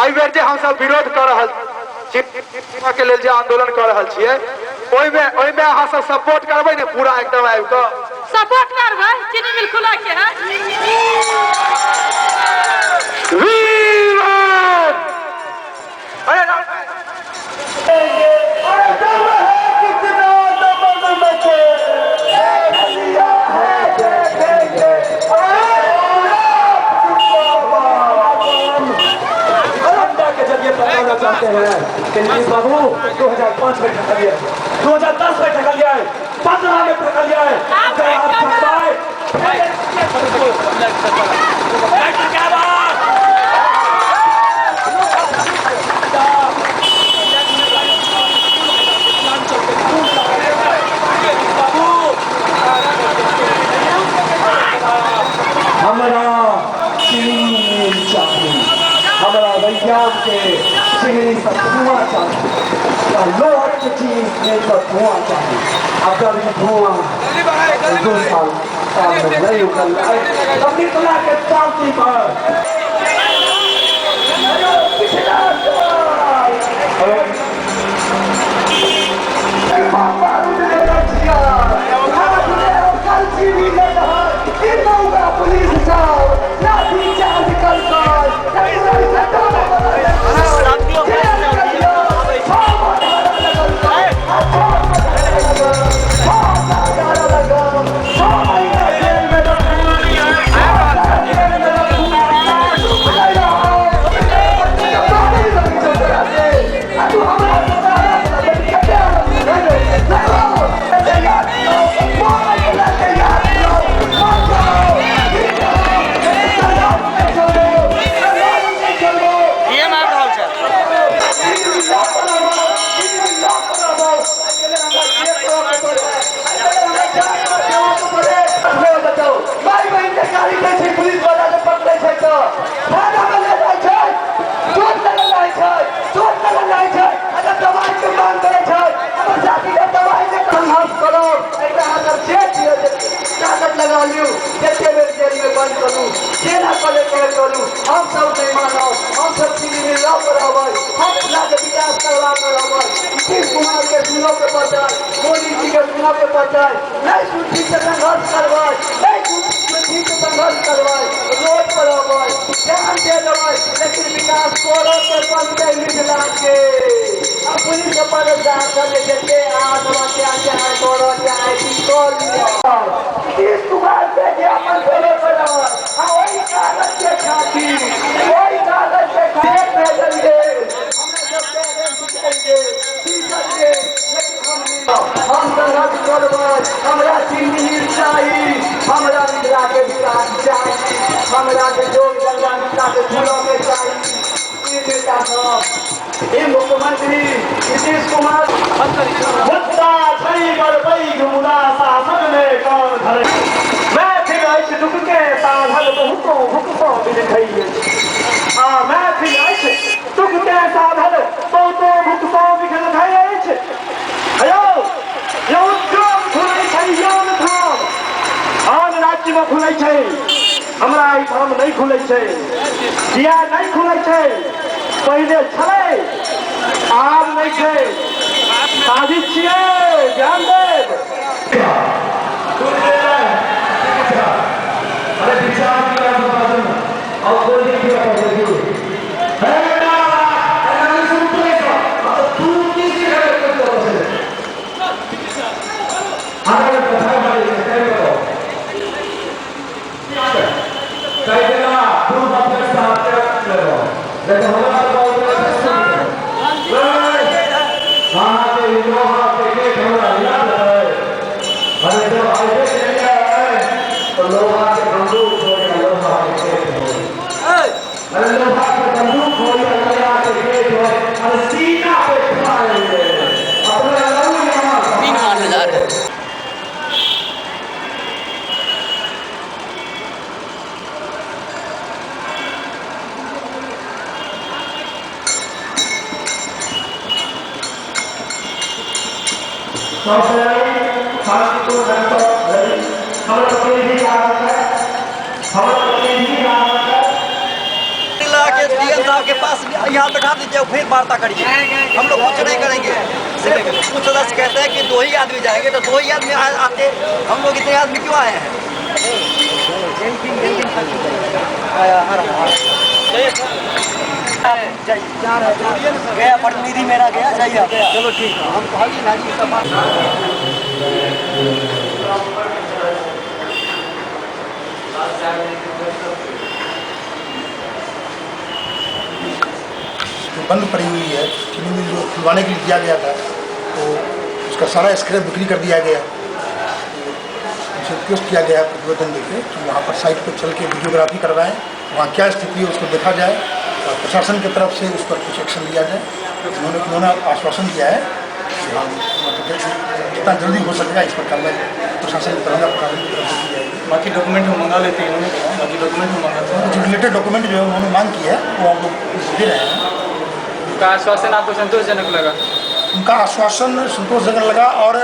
आई बेर जे हम सब विरोध कर रहल के लेल जे आंदोलन कर रहल छियै ओइ में अहाँ सब सपोर्ट करबै ने पूरा एकदम आबि कऽ सपोर्ट करबै चीनी मिल खुला के है चाहते हैं कि बाबू 2005 में ठका लिया 2010 में ठका लिया है 15 में ठका लिया है हमारा हमारा विज्ञान के चिंगड़ी का धुआं चाहिए लोहर की चीज में तो धुआं चाहिए अगर ये धुआं 2 साल में नहीं उगल तब निकला के चांदी पर लगा लियो जैसे मेरे जेल में बंद करूं सेना कलेक्टर करूं हम सब नहीं मानो हम सब चीनी में लग रहबै हम जिला के विकास करवा कर रहबै नीतीश कुमार के सुनो के पड़तै मोदी जी के सुनो के पड़तै नहीं सुधी से संघर्ष करबै नहीं सुधी से संघर्ष करबै रोड पर रहबै ध्यान दे देबै लेकिन विकास करो के बनते मिथिला के पुलिस के परेशान करे जैसे आज अत्याचार करो चाहे की कर लिया नीतीश कुमार के अपन भेले बना वही कागज के खातिर वही कागज के खातिर भेजेंगे हमने सब कहेंगे टीचर के हम संघर्ष करबै हमरा चीनी चाहिए हमरा मिथिला के विकास चाहिए हमरा के लोग गंगा मिथिला के फूलों के चाहिए नेता सब ये मुख्यमंत्री नीतीश कुमार मुद्दा छई गड़बई घुमुदा शासन में कौन धरे मैं फिर ऐसे दुख के साधन बहुतो भुक्तो बिलखइए मैं फिर ऐसे दुख के साधन बहुतो भुक्तो बिलखइए हेलो यो उद्योग खुलै छै योन धाम आन राज्य में खुलै छै हमरा ई धाम नहीं खुलै छै किया नहीं खुलै छै पहले छलै आब नहीं छै साजिश छियै ध्यान देब अरे विचार किया और बोलने की बात है जाके डीएम साहब के पास यहाँ बैठा दीजिए, फिर वार्ता करिए। हम लोग कुछ नहीं करेंगे। कुछ सदस्य कहते हैं कि 2 ही आदमी जाएंगे, तो 2 ही आदमी आते, हम लोग इतने आदमी क्यों आए हैं? गया प्रतिनिधि मेरा गया, जाइए। चलो ठीक है, हम कहिए ना जी सब बंद पड़ी हुई है। चीनी मिल जो खुलवाने के लिए दिया गया था, तो उसका सारा स्क्रैप बिक्री कर दिया गया। उनसे रिक्वेस्ट किया गया प्रतिवेदन देके कि वहाँ पर साइट पर चल के वीडियोग्राफी करवाएं, वहाँ क्या स्थिति है उसको देखा जाए और प्रशासन की तरफ से उस पर कुछ एक्शन लिया जाए। उन्होंने आश्वासन दिया है कि हम जितना जल्दी हो सकेगा इस पर कार्रवाई प्रशासन की तरफ की जाएगी। बाकी डॉक्यूमेंट हम मंगा लेते हैं, उन्होंने बाकी डॉक्यूमेंट हम मंगाते हैं। कुछ रिलेटेड डॉक्यूमेंट जो है उन्होंने मांग की है वो हम लोग दे रहे हैं। उनका आश्वासन आपको संतोषजनक लगा? उनका आश्वासन संतोषजनक लगा और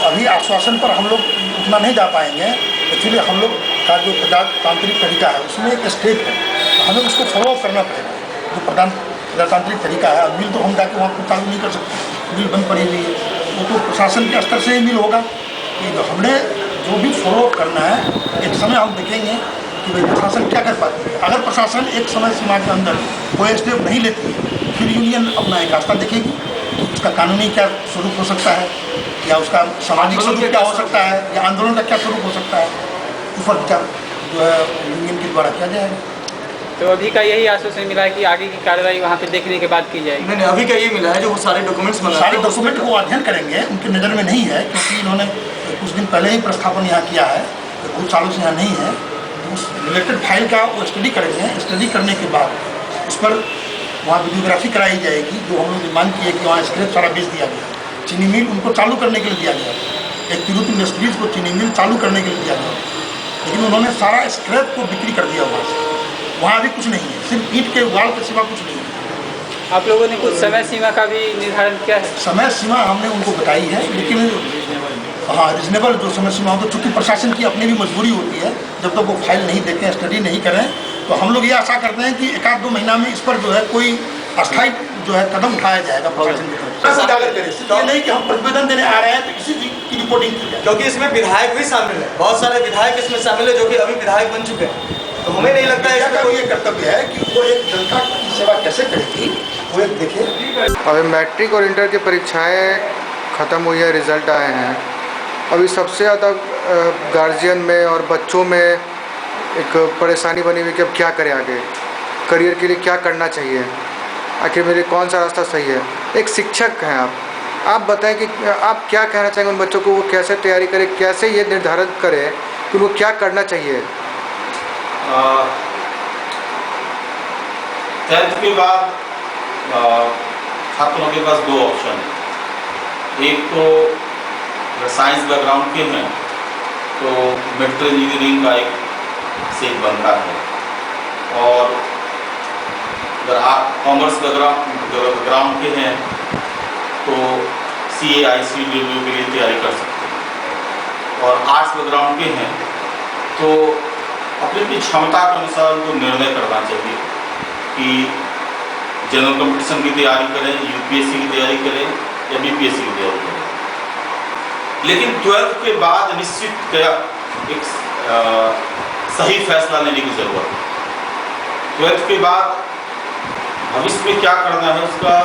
अभी आश्वासन पर हम लोग उतना नहीं जा पाएंगे। एक्चुअली हम लोग का जो प्रजातांत्रिक तरीका है उसमें एक स्टेप है, तो हमें उसको फॉलो करना पड़ेगा। जो प्रजातांत्रिक तरीका है, मिल तो हम जाके वहाँ पर चालू नहीं कर सकते, मिल बंद पड़ी हुई है, वो तो प्रशासन के स्तर से ही मिल होगा। कि हमने जो भी फॉलो करना है, एक समय हम देखेंगे कि भाई प्रशासन क्या कर पाती है। अगर प्रशासन एक समय सीमा के अंदर कोई स्टेप नहीं लेती है, फिर यूनियन अपना एक रास्ता देखेगी कि उसका कानूनी क्या स्वरूप हो सकता है, या उसका सामाजिक स्वरूप क्या हो सकता है, या आंदोलन का क्या स्वरूप हो सकता है। उस पर विचार जो है यूनियन के द्वारा किया जाएगा। तो अभी का यही आश्वासन मिला है कि आगे की कार्रवाई वहाँ पे देखने के बाद की जाएगी? नहीं, अभी का ये मिला है जो वो सारे डॉक्यूमेंट्स मंगा सारे डॉक्यूमेंट को अध्ययन करेंगे, उनकी नज़र में नहीं है, क्योंकि इन्होंने कुछ दिन पहले ही प्रस्थापन यहाँ किया है, तो कुछ सालों से यहाँ नहीं है। तो उस रिलेटेड फाइल का वो स्टडी करेंगे। स्टडी करने के बाद उस पर वहाँ वीडियोग्राफी कराई जाएगी, जो हम लोग मांग की है कि वहाँ स्क्रैप सारा बेच दिया गया। चीनी मिल उनको चालू करने के लिए दिया गया, एक तिरुत इंडस्ट्रीज को चीनी मिल चालू करने के लिए दिया गया, लेकिन उन्होंने सारा स्क्रैप को बिक्री कर दिया वहाँ से। वहाँ अभी कुछ नहीं है, सिर्फ ईंट के वाल के सिवा कुछ नहीं है। आप लोगों ने कुछ समय सीमा का भी निर्धारण किया है? समय सीमा हमने उनको बताई है, लेकिन हाँ रिजनेबल जो समय सीमा हो, तो चूँकि प्रशासन की अपनी भी मजबूरी होती है, जब तक वो फाइल नहीं देखें, स्टडी नहीं करें, तो हम लोग ये आशा करते हैं कि 1-2 महीना में इस पर जो है कोई अस्थायी जो है कदम उठाया जाएगा प्रशासन की तरफ से। उजागर करें, सिर्फ ये नहीं कि हम प्रतिवेदन देने आ रहे हैं तो इसी की रिपोर्टिंग की जाए। क्योंकि इसमें विधायक भी शामिल है, बहुत सारे विधायक इसमें शामिल है जो कि अभी विधायक बन चुके हैं। तो हमें नहीं लगता है इसका कोई ये कर्तव्य है कि वो एक जनता की सेवा कैसे करेगी, वो एक देखे। अभी मैट्रिक और इंटर की परीक्षाएं ख़त्म हुई है, रिज़ल्ट आए हैं। अभी सबसे ज़्यादा गार्जियन में और बच्चों में एक परेशानी बनी हुई कि अब क्या करें, आगे करियर के लिए क्या करना चाहिए, आखिर मेरे कौन सा रास्ता सही है। एक शिक्षक हैं आप बताएं कि आप क्या कहना चाहेंगे उन बच्चों को, वो कैसे तैयारी करें, कैसे ये निर्धारित करें कि वो क्या करना चाहिए। 10th के बाद छात्रों के पास 2 ऑप्शन हैं। एक तो अगर साइंस बैकग्राउंड के हैं तो मेडिकल इंजीनियरिंग का एक सीट बनता है, और अगर आप कॉमर्स बैकग्राउंड के हैं तो CA ICAI के लिए तैयारी कर सकते हैं, और आर्ट्स बैकग्राउंड के हैं तो अपनी अपनी क्षमता के अनुसार उनको निर्णय करना चाहिए कि जनरल कंपटीशन की तैयारी करें, UPSC की तैयारी करें या BPSC की तैयारी करें। लेकिन 12th के बाद निश्चित एक सही फैसला लेने की ज़रूरत है। 12th के बाद भविष्य में क्या करना है उसका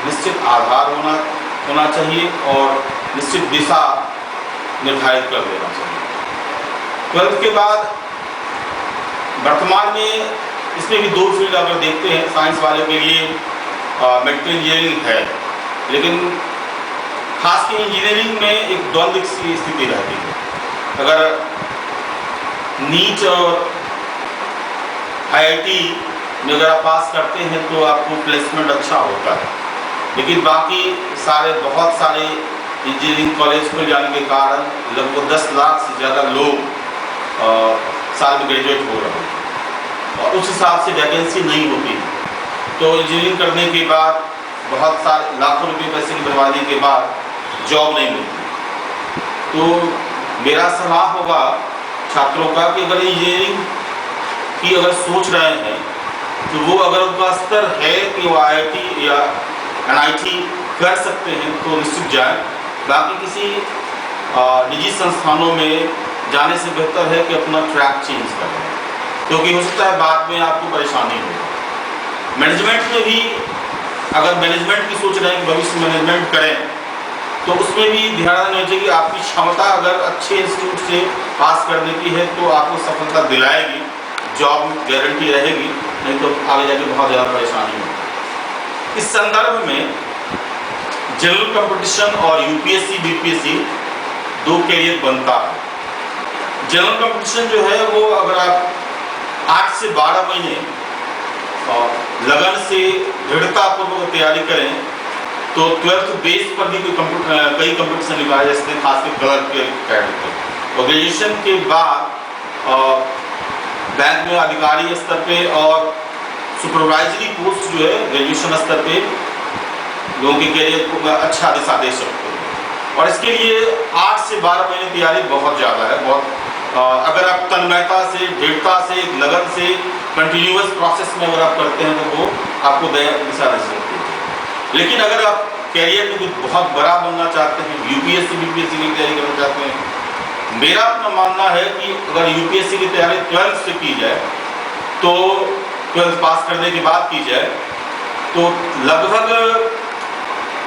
निश्चित आधार होना चाहिए और निश्चित दिशा निर्धारित कर देना चाहिए। 12th के बाद वर्तमान में इसमें भी 2 फील्ड अगर देखते हैं, साइंस वाले के लिए मेडिकल इंजीनियरिंग है, लेकिन खास कर इंजीनियरिंग में एक द्वंद्व की स्थिति रहती है। अगर नीट और IIT में अगर आप पास करते हैं तो आपको प्लेसमेंट अच्छा होता है, लेकिन बाकी बहुत सारे इंजीनियरिंग कॉलेज खुल जाने के कारण लगभग 10 लाख से ज़्यादा लोग साल में ग्रेजुएट हो रहे हैं और उस हिसाब से वैकेंसी नहीं होती। तो इंजीनियरिंग करने के बाद बहुत सारे लाखों रुपये पैसे की बर्बादी के बाद जॉब नहीं मिलती। तो मेरा सलाह होगा छात्रों का कि अगर इंजीनियरिंग की अगर सोच रहे हैं तो वो अगर उनका स्तर है कि वो IIT या NIT कर सकते हैं तो निश्चित जाए। बाकी किसी निजी संस्थानों में जाने से बेहतर है कि अपना ट्रैक चेंज करें, क्योंकि हो सकता है बाद में आपको परेशानी हो। मैनेजमेंट में भी अगर मैनेजमेंट की सोच रहे हैं कि भविष्य मैनेजमेंट करें तो उसमें भी ध्यान रखना चाहिए कि आपकी क्षमता अगर अच्छे इंस्टीट्यूट से पास करने की है तो आपको सफलता दिलाएगी, जॉब गारंटी रहेगी, नहीं तो आगे जाके बहुत ज़्यादा परेशानी होगी। इस संदर्भ में जनरल कंपटीशन और UPSC BPSC दो कैरियर बनता है। जनरल कंपटीशन जो है वो अगर आप 8 से 12 महीने लगन से दृढ़तापूर्वक तैयारी करें तो 12th बेस पर भी कई कंपटीशन निकाले जा सकते हैं, खासकर कलर के कैटेगरी पर। और ग्रेजुएशन के बाद बैंक में अधिकारी स्तर पे और सुपरवाइजरी पोस्ट जो है ग्रेजुएशन स्तर पे लोगों के कैरियर को अच्छा दिशा दे सकते हैं। और इसके लिए 8 से 12 महीने तैयारी बहुत ज़्यादा है। बहुत अगर आप तन्मयता से, दृढ़ता से, लगन से, कंटिन्यूअस प्रोसेस में अगर आप करते हैं तो वो आपको दिशा दे सकती है। लेकिन अगर आप कैरियर में कुछ बहुत बड़ा बनना चाहते हैं, UPSC BPSC की तैयारी करना चाहते हैं, मेरा अपना मानना है कि अगर UPSC की तैयारी 12th से की जाए तो 12th पास करने के बाद की जाए तो लगभग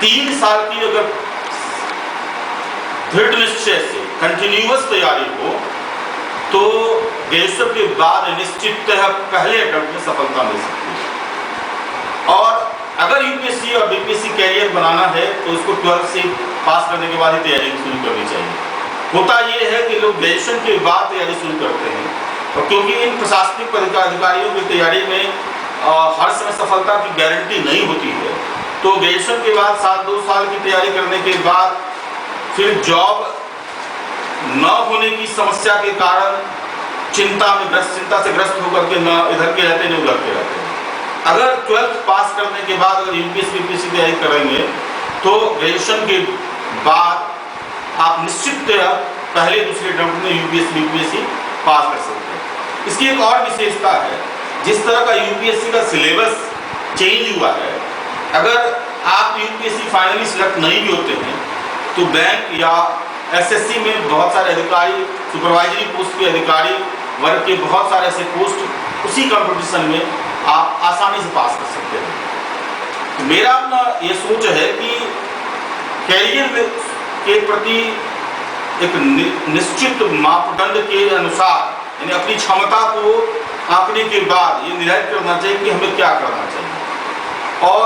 3 साल की अगर दृढ़ निश्चय से कंटिन्यूअस तैयारी हो तो ग्रेजुएशन के बाद निश्चिततः पहले अटेम्प्ट में सफलता मिल सकती है। और अगर UPSC और BPSC कैरियर बनाना है तो उसको 12th से पास करने के बाद ही तैयारी शुरू करनी चाहिए। होता ये है कि लोग ग्रेजुएशन के बाद तैयारी शुरू करते हैं और क्योंकि इन प्रशासनिक अधिकारियों की तैयारी में हर समय सफलता की गारंटी नहीं होती है, तो ग्रेजुएशन के बाद 2 साल की तैयारी करने के बाद फिर जॉब न होने की समस्या के कारण चिंता से ग्रस्त होकर के न इधर के रहते न उधर के रहते हैं। अगर 12th पास करने के बाद अगर UPSC BPSC तैयारी करेंगे तो ग्रेजुएशन के बाद आप निश्चित पहले दूसरे अटेम्प्ट में UPSC BPSC पास कर सकते हैं। इसकी एक और विशेषता है, जिस तरह का UPSC का सिलेबस चेंज हुआ है, अगर आप UPSC फाइनली सिलेक्ट नहीं भी होते हैं तो बैंक या SSC में बहुत सारे अधिकारी, सुपरवाइजरी पोस्ट के अधिकारी वर्ग के बहुत सारे ऐसे पोस्ट उसी कंपटीशन में आप आसानी से पास कर सकते हैं। तो मेरा अपना ये सोच है कि कैरियर के प्रति एक निश्चित मापदंड के अनुसार यानी अपनी क्षमता को आंकने के बाद ये निर्धारित करना चाहिए कि हमें क्या करना चाहिए। और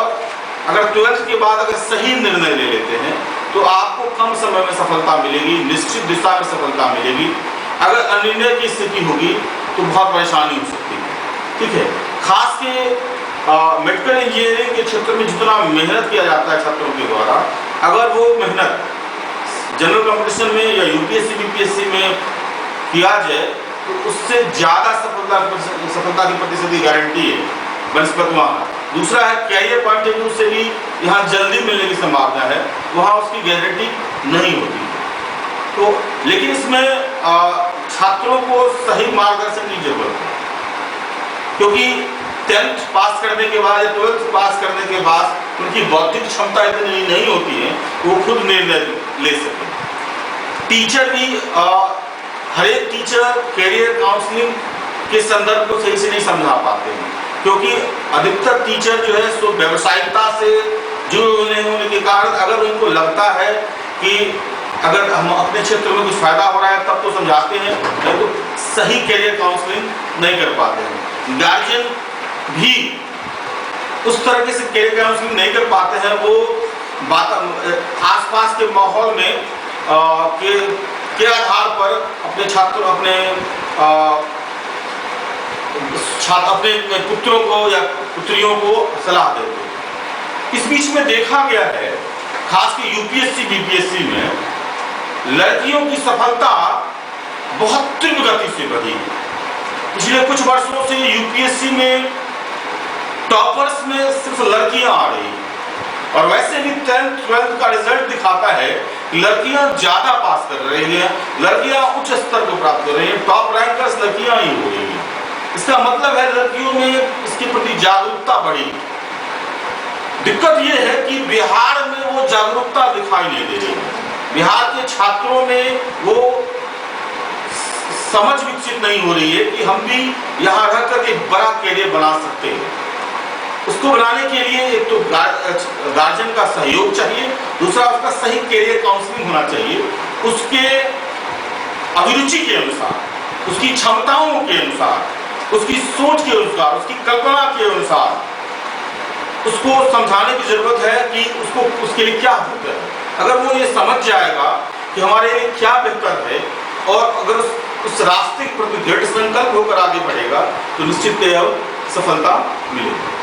अगर 12th के बाद अगर सही निर्णय ले लेते हैं तो आपको कम समय में सफलता मिलेगी, निश्चित दिशा में सफलता मिलेगी। अगर अनिर्णय की स्थिति होगी तो बहुत परेशानी हो सकती है। ठीक है, खास के मेडिकल इंजीनियरिंग के क्षेत्र में जितना मेहनत किया जाता है छात्रों के द्वारा, अगर वो मेहनत जनरल कंपटीशन में या UPSC BPSC में किया जाए तो उससे ज़्यादा सफलता की प्रतिशत गारंटी है बनस्पत वहाँ। दूसरा है कैरियर पॉइंट ऑफ व्यू से भी यहाँ जल्दी मिलने की संभावना है, वहाँ उसकी गारंटी नहीं होती। तो लेकिन इसमें छात्रों को सही मार्गदर्शन की जरूरत है, क्योंकि 10th पास करने के बाद या 12th पास करने के बाद उनकी बौद्धिक क्षमता इतनी नहीं होती है वो खुद निर्णय ले सके। टीचर भी हर एक टीचर कैरियर काउंसलिंग के संदर्भ को सही से नहीं समझा पाते हैं, क्योंकि अधिकतर टीचर जो है सो व्यावसायिकता से जुड़े होने के कारण अगर उनको लगता है कि अगर हम अपने क्षेत्र में कुछ फायदा हो रहा है तब तो समझाते हैं, नहीं तो सही कैरियर काउंसलिंग नहीं कर पाते हैं। गार्जियन भी उस तरह से कैरियर काउंसलिंग नहीं कर पाते हैं, वो आसपास के माहौल में के आधार पर अपने छात्रों अपने पुत्रों को या पुत्रियों को सलाह देते हैं। इस बीच में देखा गया है खासकर UPSC BPSC में लड़कियों की सफलता बहुत तीव्र गति से बढ़ी। पिछले कुछ वर्षों से UPSC में टॉपर्स में सिर्फ लड़कियां आ रही, और वैसे भी 10th 12th का रिजल्ट दिखाता है कि लड़कियां ज्यादा पास कर रही हैं, लड़कियां उच्च स्तर को प्राप्त कर रही हैं, टॉप रैंकर्स लड़कियां ही हो रही हैं। इसका मतलब है लड़कियों में इसके प्रति जागरूकता बढ़ी। दिक्कत ये है कि बिहार में वो जागरूकता दिखाई नहीं दे रही। बिहार के छात्रों में वो समझ विकसित नहीं हो रही है कि हम भी यहाँ रहकर एक बड़ा कैरियर बना सकते हैं। उसको बनाने के लिए एक तो गार्जियन का सहयोग चाहिए, दूसरा उसका सही कैरियर काउंसलिंग होना चाहिए, उसके अभिरुचि के अनुसार, उसकी क्षमताओं के अनुसार, उसकी सोच के अनुसार, उसकी कल्पना के अनुसार उसको समझाने की जरूरत है कि उसको उसके लिए क्या बेहतर है। अगर वो ये समझ जाएगा कि हमारे लिए क्या बेहतर है और अगर उस रास्ते के प्रति दृढ़ संकल्प होकर आगे बढ़ेगा तो निश्चित सफलता मिलेगी।